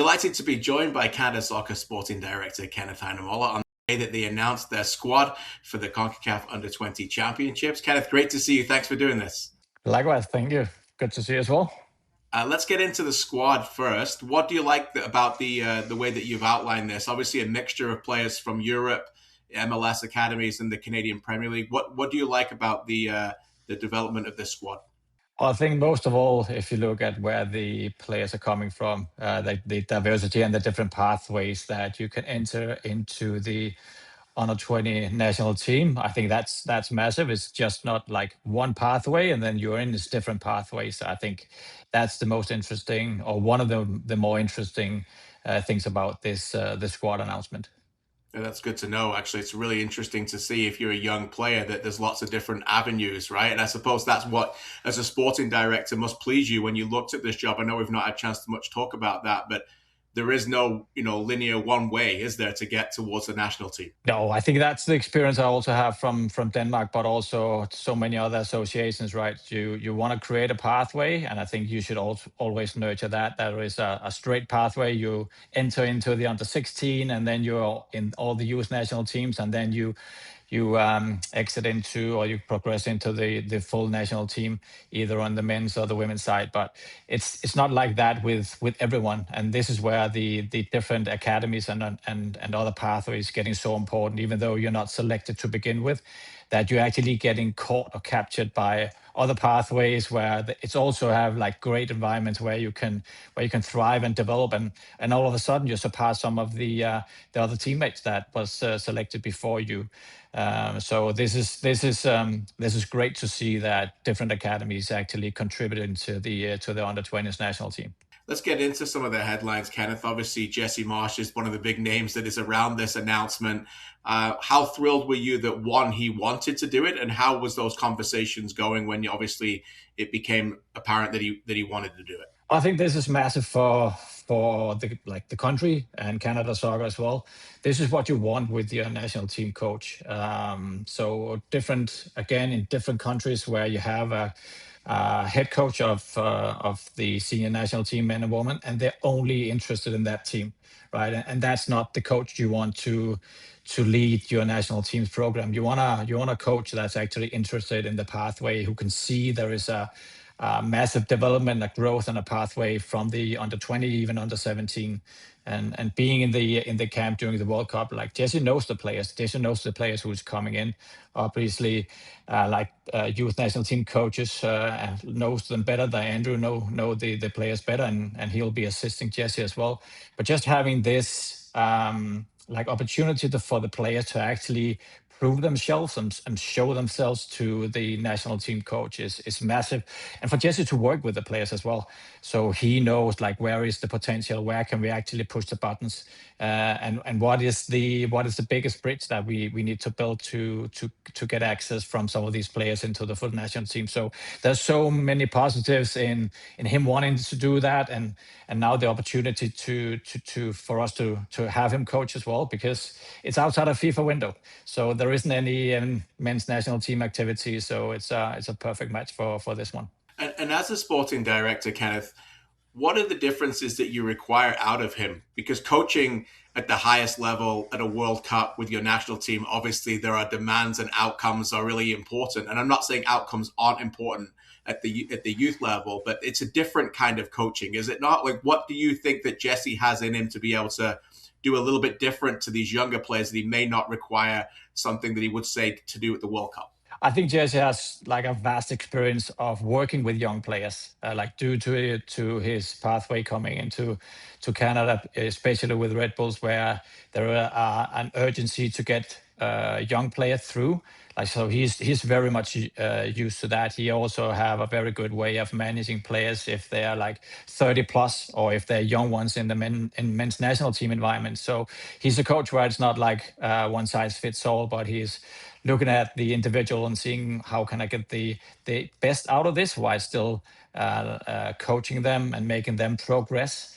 Delighted to be joined by Canada Soccer Sporting Director Kenneth Heiner-Møller on the day that they announced their squad for the CONCACAF Under-20 Championships. Kenneth, great to see you. Thanks for doing this. Likewise, thank you. Good to see you as well. Let's get into the squad first. What do you like about the way that you've outlined this? Obviously, a mixture of players from Europe, MLS academies, and the Canadian Premier League. What do you like about the development of this squad? Well, I think most of all, if you look at where the players are coming from, the diversity and the different pathways that you can enter into the under-20 national team, I think that's massive. It's just not like one pathway and then you're in this different pathways. I think that's the most interesting, or one of the more interesting things about this squad announcement. Yeah, that's good to know. Actually, it's really interesting to see if you're a young player that there's lots of different avenues, right? And I suppose that's what, as a sporting director, must please you when you looked at this job. I know we've not had a chance to much talk about that, but there is no, linear one way, is there, to get towards the national team? No, I think that's the experience I also have from Denmark, but also so many other associations, right? You want to create a pathway, and I think you should always nurture that. There is a straight pathway. You enter into the under-16, and then you're in all the youth national teams, and then you exit into, or you progress into the full national team, either on the men's or the women's side. But it's not like that with everyone, and this is where the different academies and other pathways getting so important. Even though you're not selected to begin with, that you're actually getting caught or captured by other pathways where it's also have like great environments where you can thrive and develop, and all of a sudden you surpass some of the other teammates that was selected before you. So this is great to see that different academies actually contributing to the under-20s national team. Let's get into some of the headlines, Kenneth. Obviously, Jesse Marsch is one of the big names that is around this announcement. How thrilled were you that, one, he wanted to do it, and how was those conversations going when obviously it became apparent that he wanted to do it? I think this is massive for the country and Canada Soccer as well. This is what you want with your national team coach. So different, again, in different countries where you have a head coach of the senior national team, men and women, and they're only interested in that team, right? And that's not the coach you want to lead your national team's program. You want a coach that's actually interested in the pathway, who can see there is a massive development, a growth, and a pathway from the under-20, even under-17, and being in the camp during the World Cup. Like, Jesse knows the players. Jesse knows the players who's coming in. Obviously, youth national team coaches knows them better than Andrew know the players better, and he'll be assisting Jesse as well. But just having this opportunity for the players to actually prove themselves and show themselves to the national team coach is massive, and for Jesse to work with the players as well, so he knows where is the potential, where can we actually push the buttons, and what is the biggest bridge that we need to build to get access from some of these players into the full national team. So there's so many positives in him wanting to do that, and now the opportunity for us to have him coach as well, because it's outside of FIFA window, so there isn't any men's national team activity. So it's a perfect match for this one. And as a sporting director, Kenneth, what are the differences that you require out of him? Because coaching at the highest level at a World Cup with your national team, obviously there are demands and outcomes are really important. And I'm not saying outcomes aren't important at the youth level, but it's a different kind of coaching, is it not? Like, what do you think that Jesse has in him to be able to do a little bit different to these younger players that he may not require something that he would say to do at the World Cup? I think Jesse has a vast experience of working with young players, due to his pathway coming into Canada, especially with Red Bulls, where there are an urgency to get young players through. So he's very much used to that. He also have a very good way of managing players if they are 30 plus, or if they're young ones in the men's national team environment. So he's a coach where it's not one size fits all, but he's looking at the individual and seeing how can I get the best out of this while still coaching them and making them progress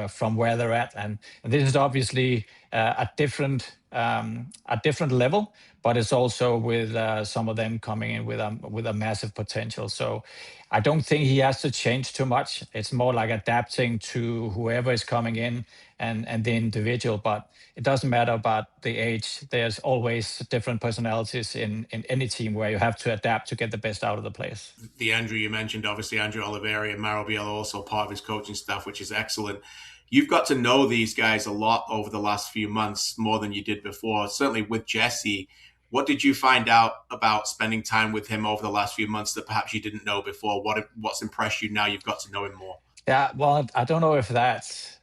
from where they're at. And this is obviously a different level, but it's also with some of them coming in with a massive potential. So I don't think he has to change too much. It's more like adapting to whoever is coming in and the individual. But it doesn't matter about the age. There's always different personalities in any team where you have to adapt to get the best out of the players. The Andrew you mentioned, obviously Andrew Oliveri and Mauro Biello also part of his coaching staff, which is excellent. You've got to know these guys a lot over the last few months, more than you did before. Certainly with Jesse, what did you find out about spending time with him over the last few months that perhaps you didn't know before? What's impressed you now you've got to know him more? Yeah, well, I don't know if that's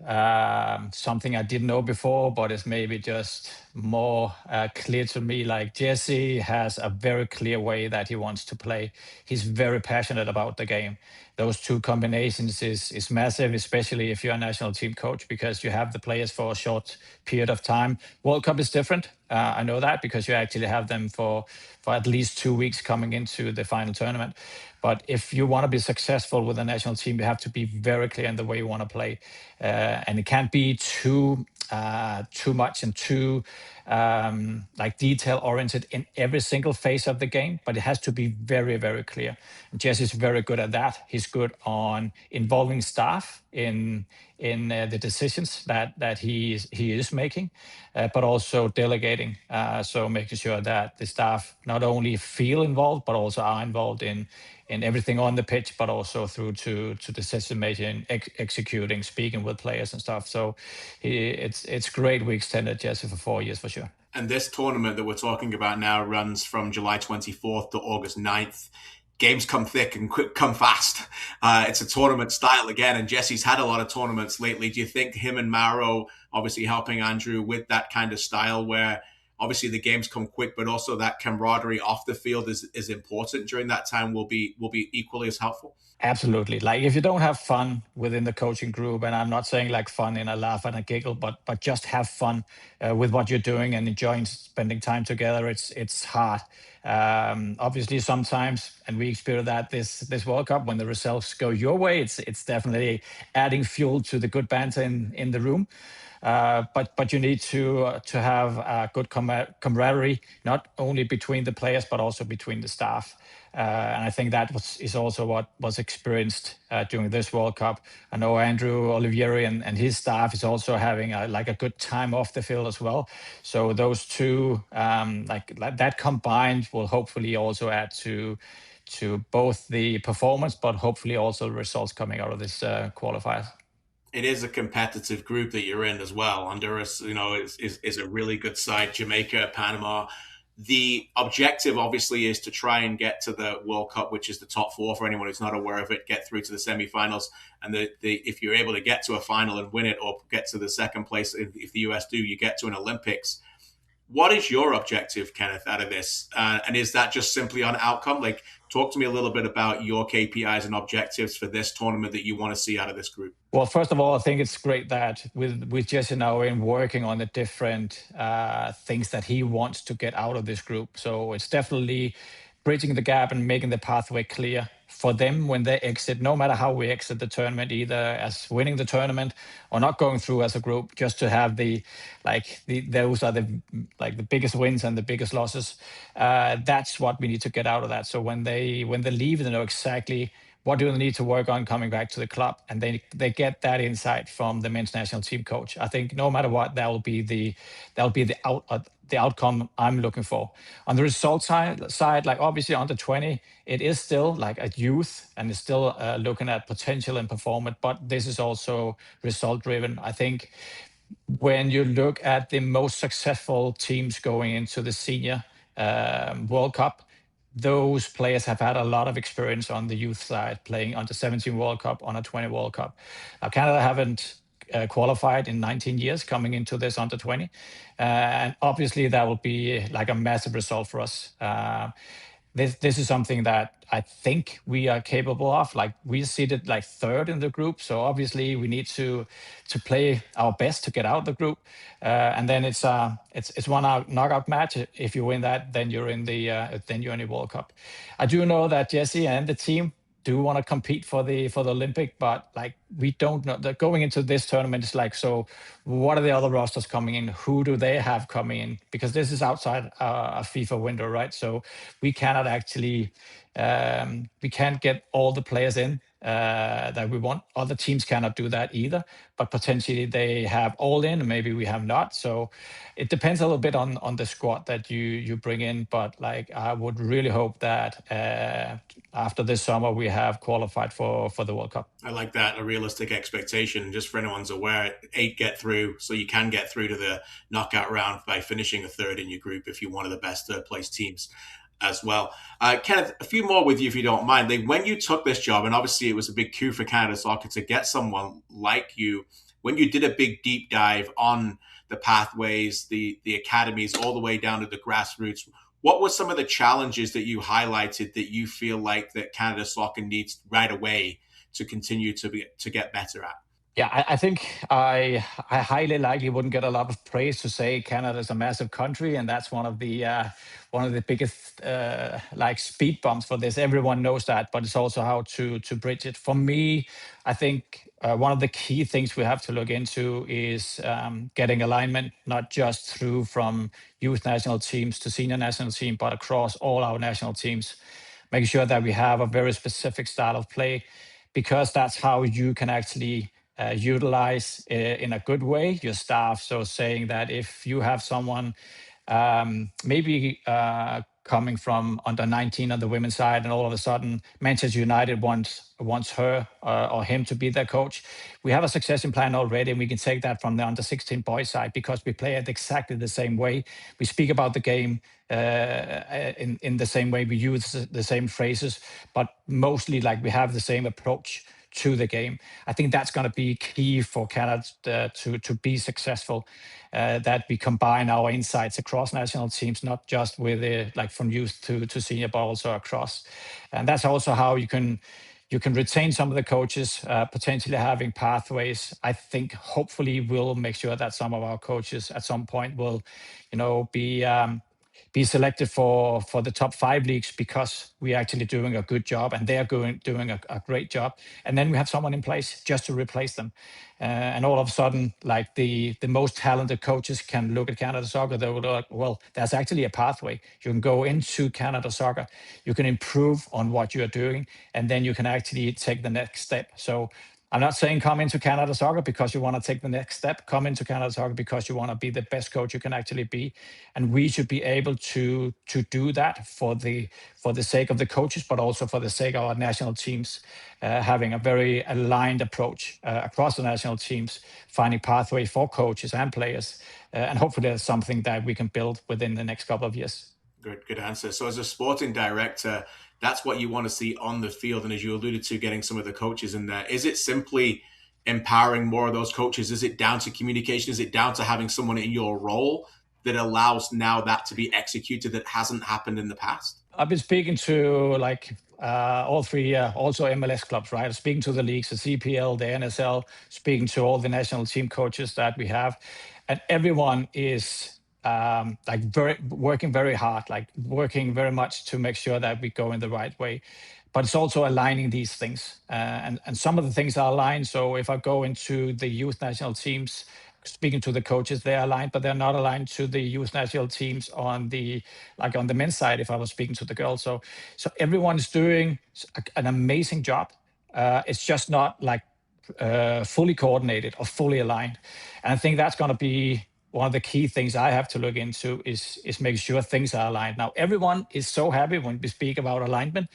something I didn't know before, but it's maybe just more clear to me. Like Jesse has a very clear way that he wants to play. He's very passionate about the game. Those two combinations is massive, especially if you're a national team coach, because you have the players for a short period of time. World Cup is different. I know that because you actually have them for at least 2 weeks coming into the final tournament. But if you want to be successful with the national team, you have to be very clear in the way you want to play, and it can't be too much and too like detail oriented in every single phase of the game. But it has to be very, very clear. And Jesse is very good at that. He's good on involving staff in the decisions that he is making, but also delegating. So making sure that the staff not only feel involved, but also are involved in everything on the pitch, but also through to decision making, executing, speaking with players and stuff. So it's great we extended Jesse for 4 years for sure. And this tournament that we're talking about now runs from July 24th to August 9th. Games come thick and come fast. It's a tournament style again, and Jesse's had a lot of tournaments lately. Do you think him and Mauro obviously helping Andrew with that kind of style where obviously the games come quick, but also that camaraderie off the field is important during that time will be equally as helpful? Absolutely. Like if you don't have fun within the coaching group, and I'm not saying like fun in a laugh and a giggle, but just have fun with what you're doing and enjoying spending time together. It's hard. Obviously, sometimes, and we experience that this World Cup when the results go your way, it's definitely adding fuel to the good banter in the room. But you need to have a good camaraderie, not only between the players but also between the staff. And I think that is also what was experienced during this World Cup. I know Andrew Olivieri and his staff is also having a good time off the field as well. So those two, like that combined, will hopefully also add to both the performance, but hopefully also the results coming out of this qualifiers. It is a competitive group that you're in as well. Honduras, is a really good side. Jamaica, Panama. The objective, obviously, is to try and get to the World Cup, which is the top four for anyone who's not aware of it. Get through to the semifinals, and if you're able to get to a final and win it, or get to the second place, if the US do, you get to an Olympics. What is your objective, Kenneth, out of this? And is that just simply on outcome? Like, talk to me a little bit about your KPIs and objectives for this tournament that you want to see out of this group. Well, first of all, I think it's great that with Jesse now in working on the different things that he wants to get out of this group. So it's definitely bridging the gap and making the pathway clear for them when they exit, no matter how we exit the tournament, either as winning the tournament or not going through as a group, just to have those are the biggest wins and the biggest losses. That's what we need to get out of that. So when they leave, they know exactly what do they need to work on coming back to the club, and they get that insight from the men's national team coach. I think no matter what, that will be the outcome I'm looking for. On the result side, like obviously under 20, it is still like a youth and it's still looking at potential and performance, but this is also result driven. I think when you look at the most successful teams going into the senior World Cup, those players have had a lot of experience on the youth side, playing under 17 World Cup, under 20 World Cup. Now, Canada haven't qualified in 19 years coming into this under 20. And obviously that will be like a massive result for us. This is something that I think we are capable of. Like we seated like third in the group, so obviously we need to play our best to get out of the group. And then it's one knockout match. If you win that, then you're in the World Cup. I do know that Jesse and the team do want to compete for the Olympic, but like we don't know that going into this tournament is like, so what are the other rosters coming in? Who do they have coming in? Because this is outside a FIFA window, right? So we cannot actually we can't get all the players in that we want. Other teams cannot do that either, but potentially they have all in, and maybe we have not. So it depends a little bit on the squad that you bring in. But like I would really hope that after this summer we have qualified for the World Cup. I like that, a realistic expectation. Just for anyone's aware, 8 get through, so you can get through to the knockout round by finishing a third in your group if you're one of the best third place teams as well. Kenneth, a few more with you if you don't mind. Like when you took this job, and obviously it was a big coup for Canada Soccer to get someone like you, when you did a big deep dive on the pathways, the academies, all the way down to the grassroots, what were some of the challenges that you highlighted that you feel like that Canada Soccer needs right away to continue to get better at? Yeah, I think I highly likely wouldn't get a lot of praise to say Canada is a massive country, and that's one of the biggest like speed bumps for this. Everyone knows that, but it's also how to bridge it. For me, I think one of the key things we have to look into is getting alignment, not just through from youth national teams to senior national team, but across all our national teams. Making sure that we have a very specific style of play, because that's how you can actually utilize in a good way your staff. So saying that if you have someone maybe coming from under 19 on the women's side, and all of a sudden Manchester United wants her or him to be their coach, we have a succession plan already, and we can take that from the under 16 boys side because we play it exactly the same way. We speak about the game in the same way, we use the same phrases, but mostly like we have the same approach to the game. I think that's going to be key for Canada to be successful. That we combine our insights across national teams, not just with like from youth to senior, but also across. And that's also how you can retain some of the coaches, potentially having pathways. I think hopefully we'll make sure that some of our coaches at some point will, be selected for the top 5 leagues because we're actually doing a good job and they're doing a great job. And then we have someone in place just to replace them. And all of a sudden, like the most talented coaches can look at Canada Soccer. They will like, well, there's actually a pathway. You can go into Canada Soccer, you can improve on what you're doing, and then you can actually take the next step. So I'm not saying come into Canada Soccer because you want to take the next step. Come into Canada Soccer because you want to be the best coach you can actually be, and we should be able to do that for the sake of the coaches, but also for the sake of our national teams, having a very aligned approach across the national teams, finding pathway for coaches and players, and hopefully that's something that we can build within the next couple of years. Good answer. So as a sporting director, that's what you want to see on the field. And as you alluded to, getting some of the coaches in there, is it simply empowering more of those coaches? Is it down to communication? Is it down to having someone in your role that allows now that to be executed that hasn't happened in the past? I've been speaking to like all 3 also MLS clubs, right? Speaking to the leagues, the CPL, the NSL, speaking to all the national team coaches that we have, and everyone is like working very hard, like working very much to make sure that we go in the right way. But it's also aligning these things, and some of the things are aligned. So if I go into the youth national teams, speaking to the coaches, they're aligned, but they're not aligned to the youth national teams on the men's side. If I was speaking to the girls, so everyone is doing an amazing job. It's just not like fully coordinated or fully aligned, and I think that's going to be one of the key things I have to look into is making sure things are aligned. Now, everyone is so happy when we speak about alignment,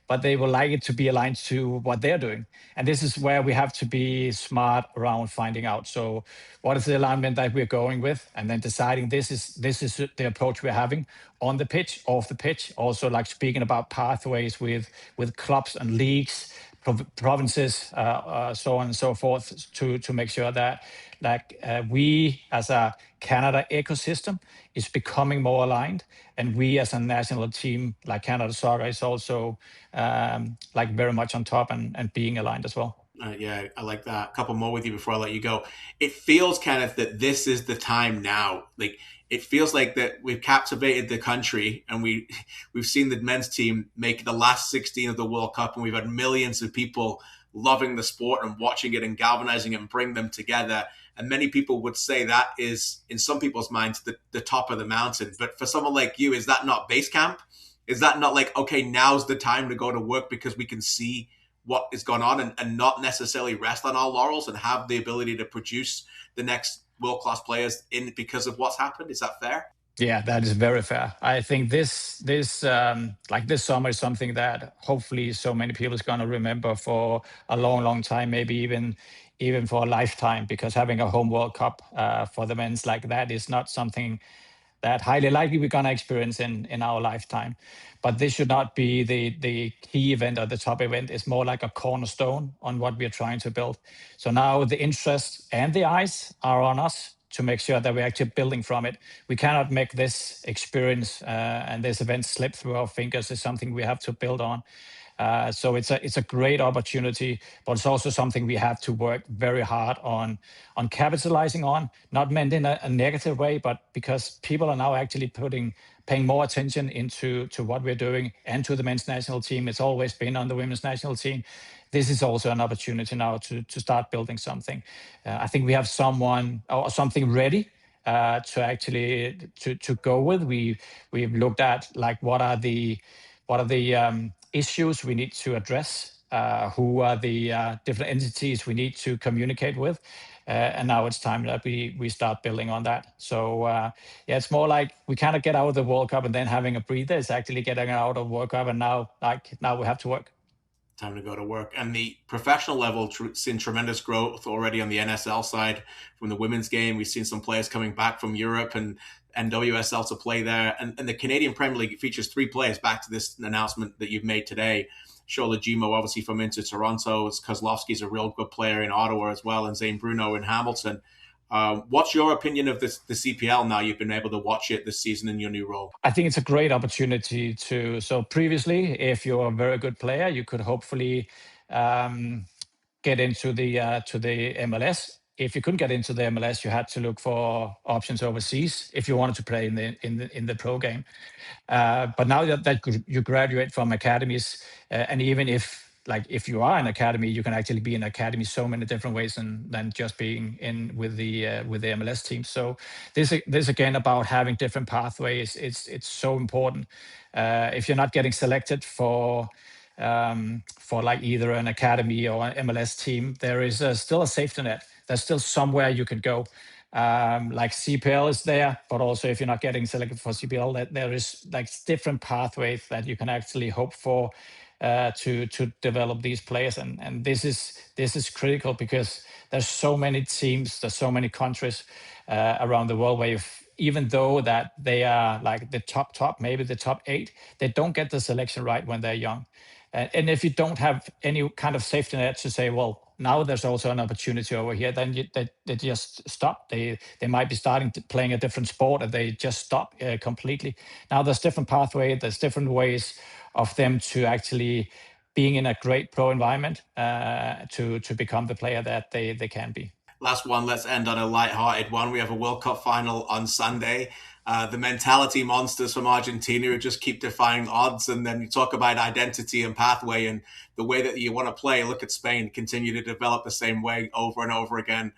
but they would like it to be aligned to what they're doing. And this is where we have to be smart around finding out. So what is the alignment that we're going with? And then deciding this is the approach we're having on the pitch, off the pitch. Also like speaking about pathways with clubs and leagues, provinces, so on and so forth, to make sure that we as a Canada ecosystem is becoming more aligned, and we as a national team like Canada Soccer is also like very much on top and being aligned as well. Yeah, I like that. A couple more with you before I let you go. It feels, Kenneth, that this is the time now. Like it feels like that we've captivated the country, and we've seen the men's team make the last 16 of the World Cup, and we've had millions of people loving the sport and watching it and galvanizing it and bring them together. And many people would say that is, in some people's minds, the top of the mountain. But for someone like you, is that not base camp? Is that not like, okay, now's the time to go to work because we can see what is going on, and not necessarily rest on our laurels and have the ability to produce the next world-class players in because of what's happened? Is that fair? Yeah, that is very fair. I think this summer is something that hopefully so many people is going to remember for a long, long time, maybe even for a lifetime. Because having a home World Cup for the men's like that is not something that highly likely we're going to experience in our lifetime. But this should not be the key event or the top event. It's more like a cornerstone on what we're trying to build. So now the interest and the eyes are on us to make sure that we're actually building from it. We cannot make this experience and this event slip through our fingers. It's something we have to build on. So it's a great opportunity, but it's also something we have to work very hard on capitalizing on. Not meant in a negative way, but because people are now actually paying more attention into what we're doing and to the men's national team. It's always been on the women's national team. This is also an opportunity now to start building something. I think we have someone or something ready to actually to go with. We've looked at like what are the issues we need to address, who are the different entities we need to communicate with, and now it's time that we start building on that. So yeah, it's more like we kind of get out of the World Cup and then having a breather. It's actually getting out of World Cup, and now we have to work. Time to go to work. And the professional level, seen tremendous growth already on the NSL side from the women's game. We've seen some players coming back from Europe and WSL to play there. And the Canadian Premier League features 3 players back to this announcement that you've made today. Shola Jimo, obviously from Inter Toronto. Kozlowski's a real good player in Ottawa as well, and Zane Bruno in Hamilton. What's your opinion of the CPL now you've been able to watch it this season in your new role? I think it's a great opportunity to. So previously, if you're a very good player, you could hopefully get into the MLS. If you couldn't get into the MLS, you had to look for options overseas if you wanted to play in the pro game. But now that you graduate from academies, and even if you are an academy, you can actually be in academy so many different ways than just being in with the MLS team. So this again about having different pathways. It's so important. If you're not getting selected for like either an academy or an MLS team, there is still a safety net. There's still somewhere you can go. Like CPL is there, but also if you're not getting selected for CPL, there is like different pathways that you can actually hope for to develop these players, and this is critical because there's so many teams, there's so many countries around the world where even though that they are like the top, maybe the top 8, they don't get the selection right when they're young. And if you don't have any kind of safety net to say, well, now there's also an opportunity over here, then they just stop. They might be starting to playing a different sport, and they just stop completely. Now there's different pathways, there's different ways of them to actually being in a great pro environment to become the player that they can be. Last one, let's end on a light-hearted one. We have a World Cup final on Sunday. The mentality monsters from Argentina who just keep defying odds. And then you talk about identity and pathway and the way that you want to play. Look at Spain, continue to develop the same way over and over again.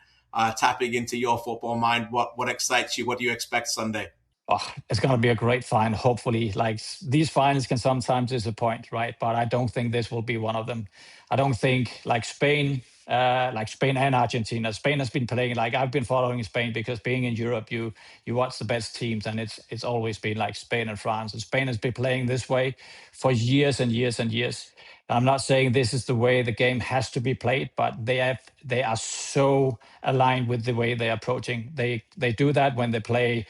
Tapping into your football mind, what excites you? What do you expect Sunday? Oh, it's going to be a great final. Hopefully, like these finals can sometimes disappoint, right? But I don't think this will be one of them. I don't think like Spain and Argentina. Spain has been playing like I've been following Spain because being in Europe, you watch the best teams, and it's always been like Spain and France. And Spain has been playing this way for years and years and years. I'm not saying this is the way the game has to be played, but they are so aligned with the way they're approaching. They do that when they play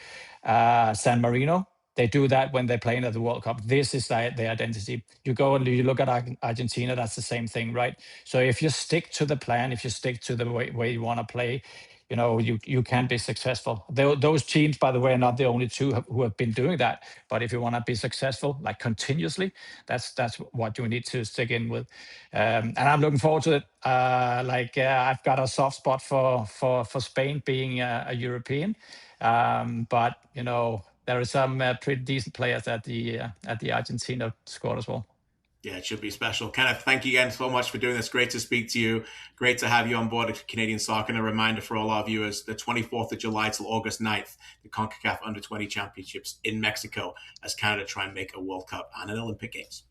San Marino. They do that when they're playing at the World Cup. This is their identity. You go and you look at Argentina, that's the same thing, right? So if you stick to the plan, if you stick to the way you want to play, you can be successful. Those teams, by the way, are not the only two who have been doing that. But if you want to be successful, like continuously, that's what you need to stick in with. And I'm looking forward to it. I've got a soft spot for Spain being a European, but there are some pretty decent players at the Argentina squad as well. Yeah, it should be special. Kenneth, thank you again so much for doing this. Great to speak to you. Great to have you on board of Canadian Soccer. And a reminder for all our viewers, the 24th of July till August 9th, the CONCACAF Under-20 Championships in Mexico as Canada try and make a World Cup and an Olympic Games.